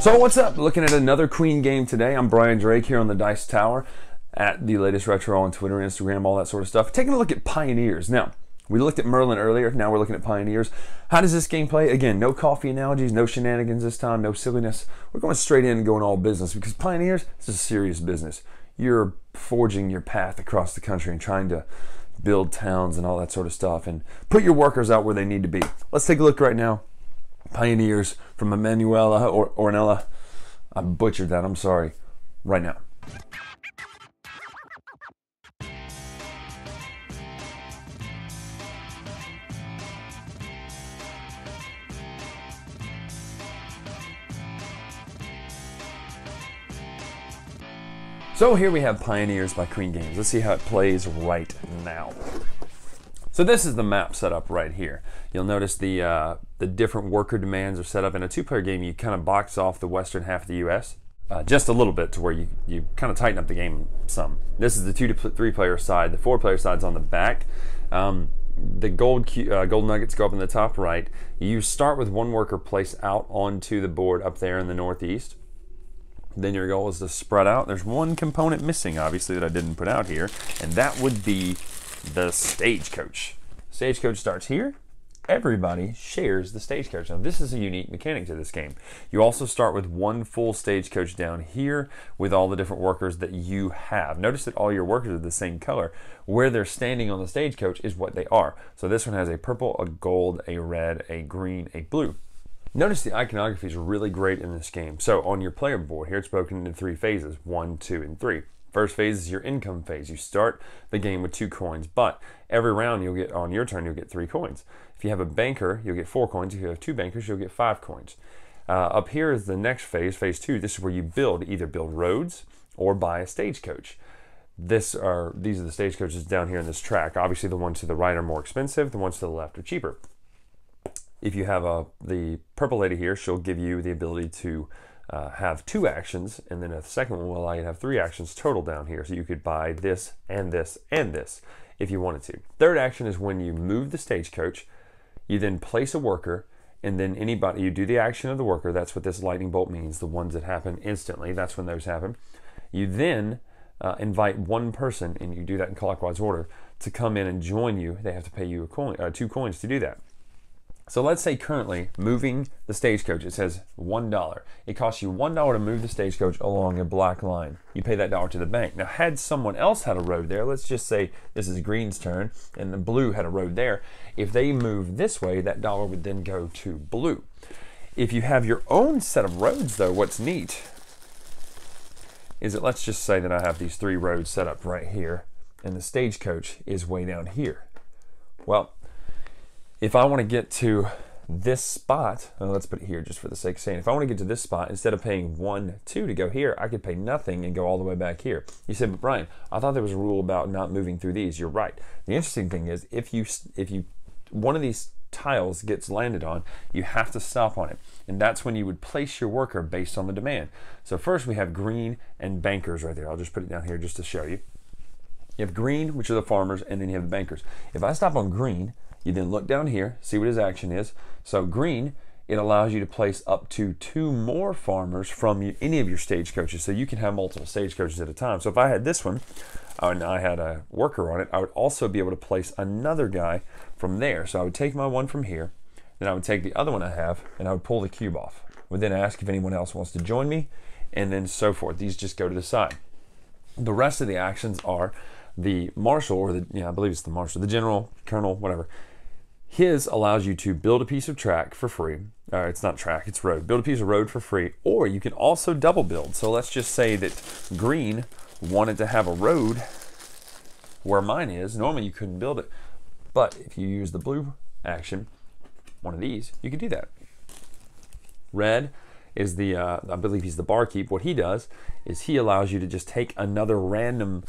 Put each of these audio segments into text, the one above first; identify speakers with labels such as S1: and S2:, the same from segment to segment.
S1: So what's up? Looking at another Queen game today. I'm Brian Drake here on the Dice Tower at the latest retro on Twitter, Instagram, all that sort of stuff. Taking a look at Pioneers. Now, we looked at Merlin earlier. Now we're looking at Pioneers. How does this game play? Again, no coffee analogies, no shenanigans this time, no silliness. We're going straight in and going all business because Pioneers is a serious business. You're forging your path across the country and trying to build towns and all that sort of stuff and put your workers out where they need to be. Let's take a look right now. Pioneers from Emanuela or Ornella. I butchered that, I'm sorry. Right now. So here we have Pioneers by Queen Games. Let's see how it plays right now. So this is the map set up right here. You'll notice the different worker demands are set up. In a two-player game, you kind of box off the western half of the U.S. Just a little bit to where you kind of tighten up the game some. This is the 2 to 3-player side. The 4-player side's on the back. The gold nuggets go up in the top right. You start with one worker placed out onto the board up there in the northeast. Then your goal is to spread out. There's one component missing, obviously, that I didn't put out here, and that would be the Stagecoach. Stagecoach starts here. Everybody shares the Stagecoach. Now this is a unique mechanic to this game. You also start with one full Stagecoach down here with all the different workers that you have. Notice that all your workers are the same color. Where they're standing on the Stagecoach is what they are. So this one has a purple, a gold, a red, a green, a blue. Notice the iconography is really great in this game. So on your player board here, it's broken into 3 phases, 1, 2, and 3. First phase is your income phase. You start the game with 2 coins, but every round you'll get, on your turn, you'll get 3 coins. If you have a banker, you'll get 4 coins. If you have 2 bankers, you'll get 5 coins. Up here is the next phase, phase 2. This is where you build, either build roads or buy a stagecoach. These are the stagecoaches down here in this track. Obviously the ones to the right are more expensive, the ones to the left are cheaper. If you have the purple lady here, she'll give you the ability to have 2 actions, and then a second one will allow you to have 3 actions total down here. So you could buy this and this and this if you wanted to. Third action is when you move the stagecoach, you then place a worker, and then you do the action of the worker. That's what this lightning bolt means, the ones that happen instantly. That's when those happen. You then invite one person, and you do that in clockwise order, to come in and join you. They have to pay you 2 coins to do that. So let's say currently moving the stagecoach, it says $1. It costs you $1 to move the stagecoach along a black line. You pay that dollar to the bank. Now had someone else had a road there, let's just say this is green's turn and the blue had a road there. If they move this way, that dollar would then go to blue. If you have your own set of roads though, what's neat is that let's just say that I have these 3 roads set up right here and the stagecoach is way down here. Well, if I want to get to this spot, let's put it here just for the sake of saying, if I want to get to this spot, instead of paying 1, 2 to go here, I could pay nothing and go all the way back here. You said, but Brian, I thought there was a rule about not moving through these. You're right. The interesting thing is if one of these tiles gets landed on, you have to stop on it. And that's when you would place your worker based on the demand. So first we have green and bankers right there. I'll just put it down here just to show you. You have green, which are the farmers, and then you have the bankers. If I stop on green, you then look down here, see what his action is. So green, it allows you to place up to 2 more farmers from any of your stagecoaches. So you can have multiple stagecoaches at a time. So if I had this one, and I had a worker on it, I would also be able to place another guy from there. So I would take my one from here, then I would take the other one I have, and I would pull the cube off. I would then ask if anyone else wants to join me, and then so forth. These just go to the side. The rest of the actions are the marshal, or I believe it's the marshal, the general, colonel, whatever. His allows you to build a piece of track for free. It's not track, it's road. Build a piece of road for free, or you can also double build. So let's just say that green wanted to have a road where mine is. Normally you couldn't build it, but if you use the blue action, one of these, you can do that. Red is the, I believe he's the barkeep. What he does is he allows you to just take another random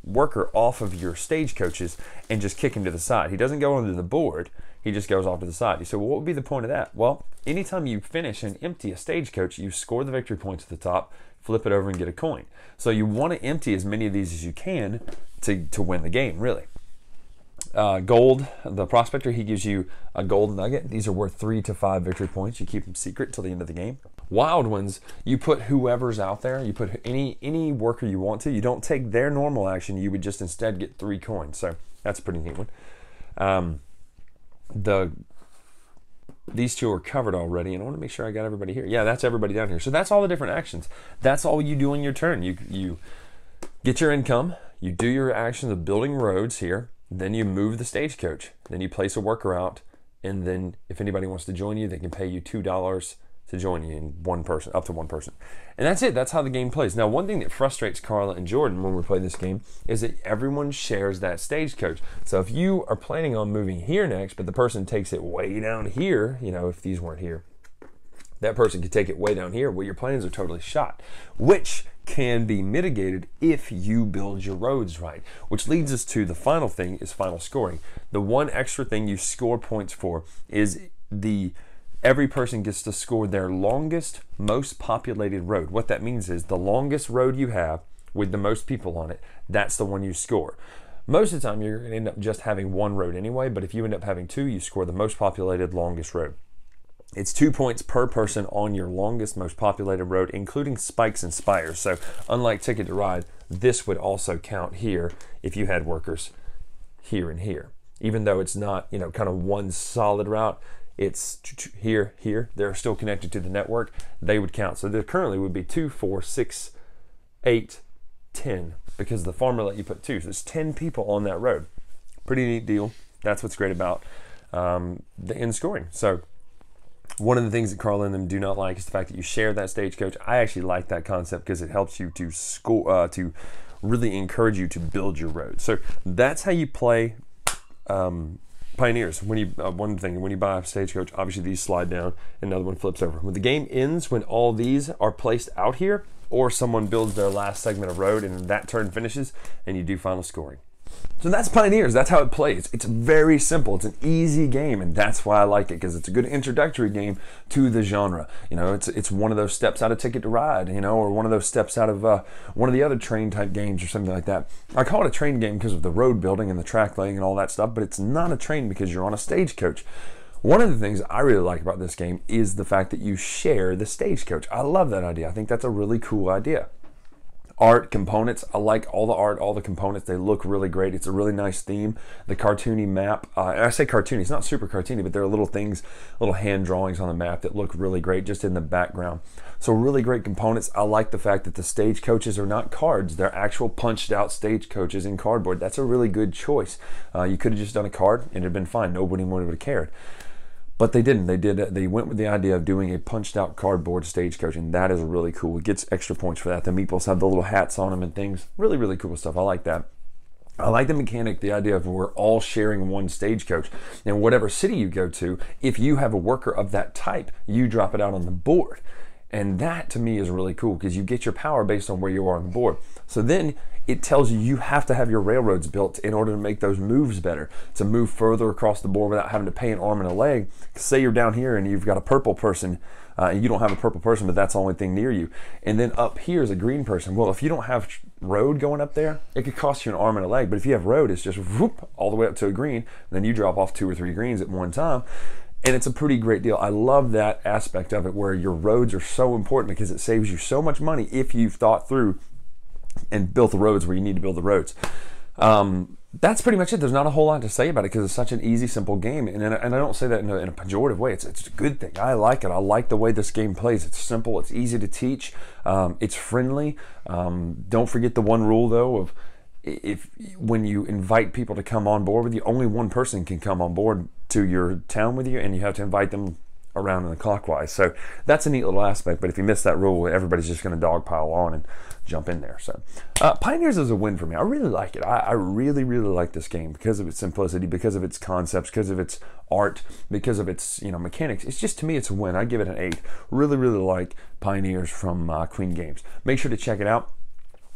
S1: worker off of your stagecoaches and just kick him to the side. He doesn't go onto the board, he just goes off to the side. You say, well, what would be the point of that? Well, anytime you finish and empty a stagecoach, you score the victory points at the top, flip it over and get a coin. So you want to empty as many of these as you can to win the game, really. Gold, the prospector, he gives you a gold nugget. These are worth 3 to 5 victory points. You keep them secret till the end of the game. Wild ones, you put whoever's out there, you put any worker you want to. You don't take their normal action, you would just instead get 3 coins. So that's a pretty neat one. These two are covered already, and I want to make sure I got everybody here. Yeah, that's everybody down here. So that's all the different actions. That's all you do in your turn. You get your income, you do your actions of building roads here, then you move the stagecoach, then you place a worker out, and then if anybody wants to join you, they can pay you $2 to join you, in one person, up to one person. And that's it. That's how the game plays. Now, one thing that frustrates Carla and Jordan when we play this game is that everyone shares that stagecoach. So if you are planning on moving here next, but the person takes it way down here, you know, if these weren't here, that person could take it way down here. Well, your plans are totally shot, which can be mitigated if you build your roads right. Which leads us to the final thing, is final scoring. The one extra thing you score points for is every person gets to score their longest, most populated road. What that means is the longest road you have with the most people on it, that's the one you score. Most of the time, you're going to end up just having one road anyway, but if you end up having 2, you score the most populated, longest road. It's 2 points per person on your longest, most populated road, including spikes and spires. So unlike Ticket to Ride, this would also count here if you had workers here and here. Even though it's not, you know, kind of one solid route, it's here, they're still connected to the network, they would count. So there currently would be 2, 4, 6, 8, 10, because the farmer let you put 2. So there's 10 people on that road. Pretty neat deal. That's what's great about the end scoring. So one of the things that Carla and them do not like is the fact that you share that stagecoach. I actually like that concept because it helps you to score, to really encourage you to build your road. So that's how you play Pioneers. When you one thing, when you buy a stagecoach, obviously these slide down, and another one flips over. When the game ends, when all these are placed out here, or someone builds their last segment of road and that turn finishes, and you do final scoring. So that's Pioneers. That's how it plays. It's very simple. It's an easy game, and that's why I like it, because it's a good introductory game to the genre. You know, it's one of those steps out of Ticket to Ride, you know, or one of those steps out of one of the other train type games or something like that. I call it a train game because of the road building and the track laying and all that stuff, but it's not a train because you're on a stagecoach. One of the things I really like about this game is the fact that you share the stagecoach. I love that idea. I think that's a really cool idea. Art, components, I like all the art, all the components. They look really great. It's a really nice theme. The cartoony map, and I say cartoony, it's not super cartoony, but there are little things, little hand drawings on the map that look really great just in the background. So really great components. I like the fact that the stagecoaches are not cards. They're actual punched out stagecoaches in cardboard. That's a really good choice. You could have just done a card and it'd have been fine. Nobody would have cared. But they didn't. They went with the idea of doing a punched out cardboard stagecoach, and that is really cool. It gets extra points for that. The meeples have the little hats on them and things. Really, really cool stuff. I like that. I like the mechanic, the idea of we're all sharing one stagecoach. And whatever city you go to, if you have a worker of that type, you drop it out on the board. And that to me is really cool because you get your power based on where you are on the board. So then it tells you you have to have your railroads built in order to make those moves better, to move further across the board without having to pay an arm and a leg. Say you're down here and you've got a purple person, and you don't have a purple person, but that's the only thing near you. And then up here is a green person. Well, if you don't have road going up there, it could cost you an arm and a leg. But if you have road, it's just whoop, all the way up to a green. Then you drop off 2 or 3 greens at one time. And it's a pretty great deal. I love that aspect of it where your roads are so important because it saves you so much money if you've thought through and built the roads where you need to build the roads. That's pretty much it. There's not a whole lot to say about it because it's such an easy, simple game. And I don't say that in a pejorative way. It's a good thing. I like it. I like the way this game plays. It's simple. It's easy to teach. It's friendly. Don't forget the one rule, though, of when you invite people to come on board with you, only one person can come on board to your town with you, and you have to invite them around in the clockwise. So that's a neat little aspect, but if you miss that rule, everybody's just going to dogpile on and jump in there. So Pioneers is a win for me. I really like it. I really, really like this game because of its simplicity, because of its concepts, because of its art, because of its mechanics. It's just, to me, it's a win. I give it an 8. Really, really like Pioneers from Queen Games. Make sure to check it out.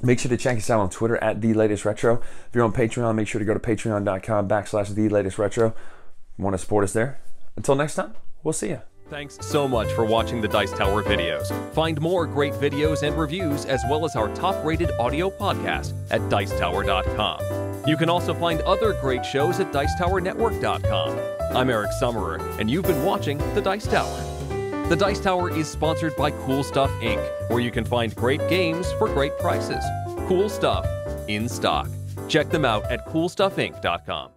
S1: Make sure to check us out on Twitter at TheLatestRetro. If you're on Patreon, make sure to go to patreon.com/TheLatestRetro. Want to support us there? Until next time, we'll see you.
S2: Thanks so much for watching the Dice Tower videos. Find more great videos and reviews as well as our top-rated audio podcast at Dicetower.com. You can also find other great shows at DicetowerNetwork.com. I'm Eric Summerer, and you've been watching the Dice Tower. The Dice Tower is sponsored by Cool Stuff Inc., where you can find great games for great prices. Cool Stuff, in stock. Check them out at coolstuffinc.com.